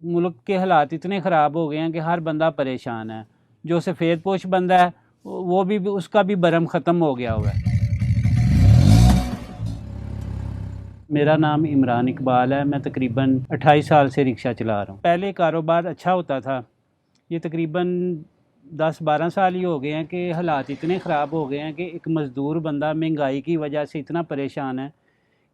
ملک کے حالات اتنے خراب ہو گئے ہیں کہ ہر بندہ پریشان ہے. جو سفید پوش بندہ ہے وہ بھی اس کا بھی برم ختم ہو گیا ہوا ہے. میرا نام عمران اقبال ہے. میں تقریباً 28 سال سے رکشہ چلا رہا ہوں. پہلے کاروبار اچھا ہوتا تھا. یہ تقریباً 10-12 سال ہی ہو گئے ہیں کہ حالات اتنے خراب ہو گئے ہیں کہ ایک مزدور بندہ مہنگائی کی وجہ سے اتنا پریشان ہے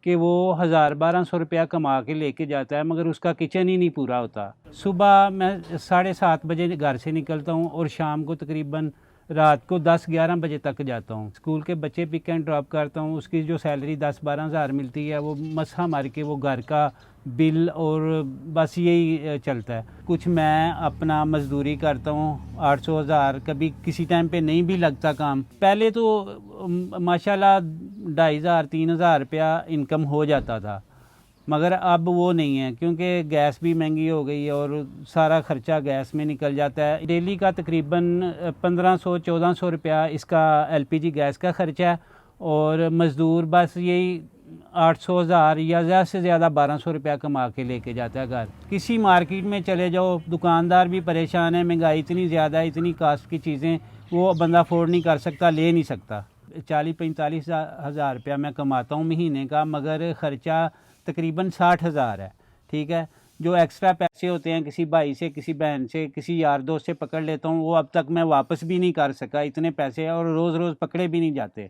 کہ وہ 1000-1200 روپیہ کما کے لے کے جاتا ہے مگر اس کا کچن ہی نہیں پورا ہوتا. صبح میں 7:30 بجے گھر سے نکلتا ہوں اور شام کو تقریباً رات کو 10-11 بجے تک جاتا ہوں. اسکول کے بچے پک اینڈ ڈراپ کرتا ہوں. اس کی جو سیلری 10-12 ہزار ملتی ہے وہ مسح مار کے وہ گھر کا بل اور بس یہی چلتا ہے. کچھ میں اپنا مزدوری کرتا ہوں 800-1000، کبھی کسی ٹائم پہ نہیں بھی لگتا کام. پہلے تو ماشاءاللہ 2500-3000 روپیہ انکم ہو جاتا تھا مگر اب وہ نہیں ہے کیونکہ گیس بھی مہنگی ہو گئی اور سارا خرچہ گیس میں نکل جاتا ہے. ڈیلی کا تقریباً 1500-1400 روپیہ اس کا LPG گیس کا خرچہ ہے اور مزدور بس یہی 800-1000 یا زیادہ سے زیادہ 1200 روپیہ کما کے لے کے جاتا ہے گھر. کسی مارکیٹ میں چلے جاؤ دکاندار بھی پریشان ہے. مہنگائی اتنی زیادہ ہے، اتنی کاسٹ کی چیزیں وہ بندہ افورڈ نہیں کر سکتا، لے نہیں سکتا. 40-45 ہزار روپیہ میں کماتا ہوں مہینے کا مگر خرچہ تقریباً 60,000 ہے. ٹھیک ہے، جو ایکسٹرا پیسے ہوتے ہیں کسی بھائی سے، کسی بہن سے، کسی یار دوست سے پکڑ لیتا ہوں وہ اب تک میں واپس بھی نہیں کر سکا. اتنے پیسے اور روز روز پکڑے بھی نہیں جاتے.